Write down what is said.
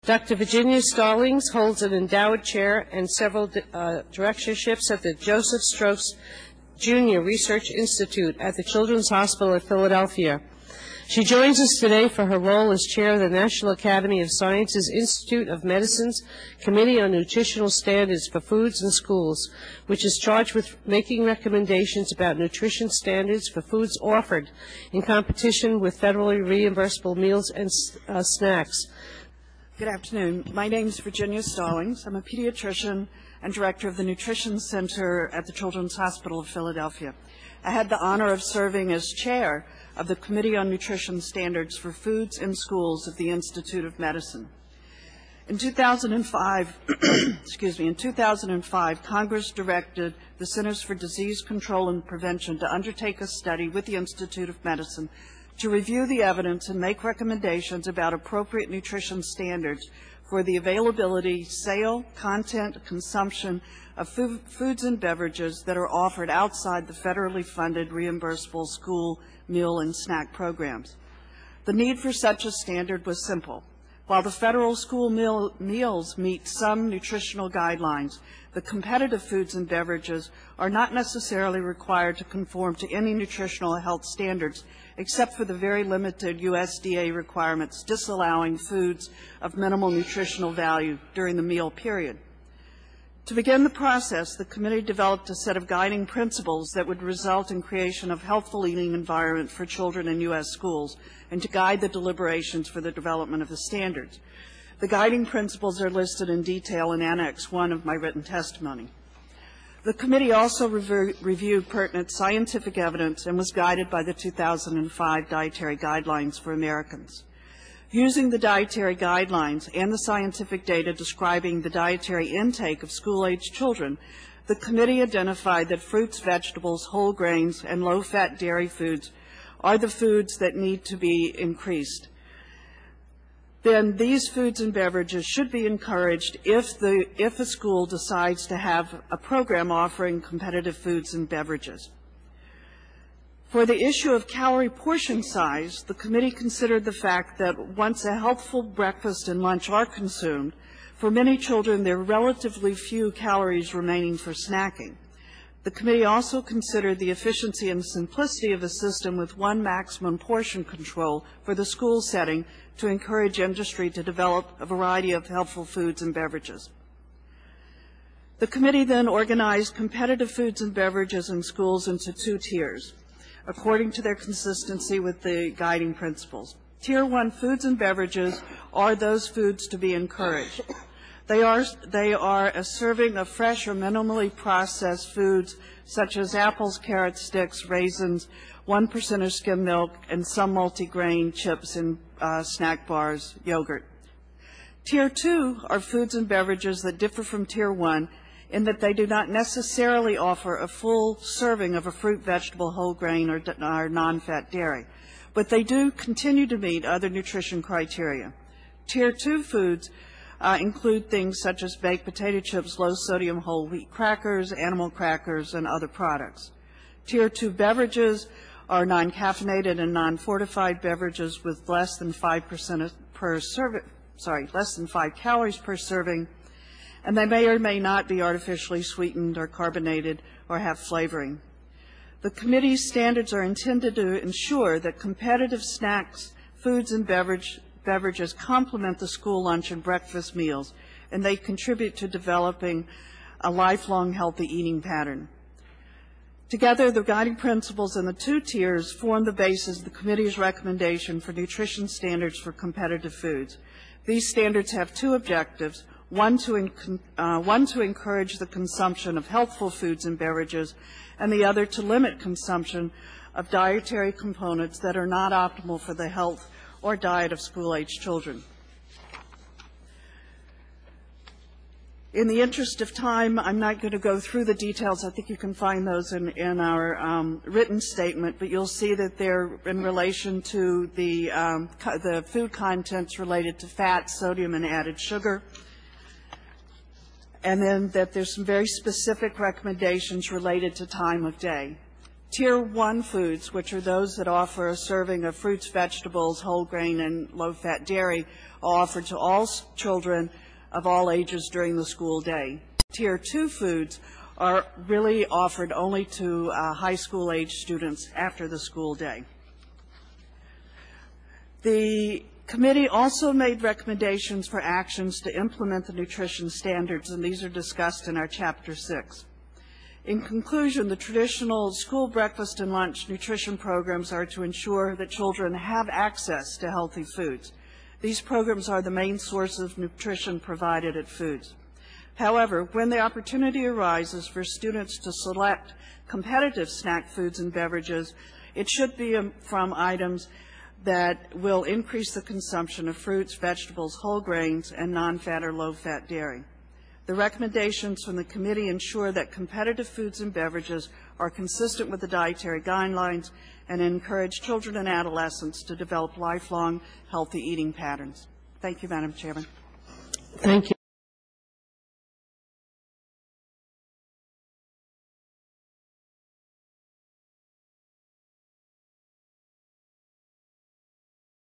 Dr. Virginia Stallings holds an endowed chair and several directorships at the Joseph Strokes Jr. Research Institute at the Children's Hospital of Philadelphia. She joins us today for her role as chair of the National Academy of Sciences Institute of Medicine's Committee on Nutritional Standards for Foods in Schools, which is charged with making recommendations about nutrition standards for foods offered in competition with federally reimbursable meals and snacks. Good afternoon. My name is Virginia Stallings. I'm a pediatrician and director of the Nutrition Center at the Children's Hospital of Philadelphia. I had the honor of serving as chair of the Committee on Nutrition Standards for Foods in Schools of the Institute of Medicine. In 2005, in 2005, Congress directed the Centers for Disease Control and Prevention to undertake a study with the Institute of Medicine to review the evidence and make recommendations about appropriate nutrition standards for the availability, sale, content, consumption of foods and beverages that are offered outside the federally funded reimbursable school meal and snack programs. The need for such a standard was simple. While the federal school meals meet some nutritional guidelines, the competitive foods and beverages are not necessarily required to conform to any nutritional health standards, except for the very limited USDA requirements disallowing foods of minimal nutritional value during the meal period. To begin the process, the committee developed a set of guiding principles that would result in creation of healthful eating environment for children in U.S. schools and to guide the deliberations for the development of the standards. The guiding principles are listed in detail in Annex 1 of my written testimony. The committee also reviewed pertinent scientific evidence and was guided by the 2005 Dietary Guidelines for Americans. Using the dietary guidelines and the scientific data describing the dietary intake of school-age children, the committee identified that fruits, vegetables, whole grains, and low-fat dairy foods are the foods that need to be increased. Then these foods and beverages should be encouraged if a school decides to have a program offering competitive foods and beverages. For the issue of calorie portion size, the committee considered the fact that once a healthful breakfast and lunch are consumed, for many children there are relatively few calories remaining for snacking. The committee also considered the efficiency and simplicity of a system with one maximum portion control for the school setting to encourage industry to develop a variety of healthful foods and beverages. The committee then organized competitive foods and beverages in schools into two tiers, according to their consistency with the guiding principles. Tier 1 foods and beverages are those foods to be encouraged. They are a serving of fresh or minimally processed foods such as apples, carrots, sticks, raisins, 1% skim milk, and some multigrain chips and snack bars, yogurt. Tier 2 are foods and beverages that differ from Tier 1 in that they do not necessarily offer a full serving of a fruit, vegetable, whole grain, or non-fat dairy, but they do continue to meet other nutrition criteria. Tier 2 foods include things such as baked potato chips, low-sodium whole wheat crackers, animal crackers, and other products. Tier 2 beverages are non-caffeinated and non-fortified beverages with less than 5 calories per serving, and they may or may not be artificially sweetened or carbonated or have flavoring. The committee's standards are intended to ensure that competitive snacks, foods, and beverages complement the school lunch and breakfast meals, and they contribute to developing a lifelong healthy eating pattern. Together, the guiding principles in the two tiers form the basis of the committee's recommendation for nutrition standards for competitive foods. These standards have two objectives: one to encourage the consumption of healthful foods and beverages, and the other to limit consumption of dietary components that are not optimal for the health or diet of school-age children. In the interest of time, I'm not going to go through the details. I think you can find those in our written statement, but you'll see that they're in relation to the food contents related to fat, sodium, and added sugar, and then that there's some very specific recommendations related to time of day. Tier 1 foods, which are those that offer a serving of fruits, vegetables, whole grain, and low-fat dairy, are offered to all children of all ages during the school day. Tier 2 foods are really offered only to high school age students after the school day. The committee also made recommendations for actions to implement the nutrition standards, and these are discussed in our Chapter 6. In conclusion, the traditional school breakfast and lunch nutrition programs are to ensure that children have access to healthy foods. These programs are the main source of nutrition provided at foods. However, when the opportunity arises for students to select competitive snack foods and beverages, it should be from items that will increase the consumption of fruits, vegetables, whole grains, and non-fat or low-fat dairy. The recommendations from the committee ensure that competitive foods and beverages are consistent with the dietary guidelines and encourage children and adolescents to develop lifelong healthy eating patterns. Thank you, Madam Chairman. Thank you.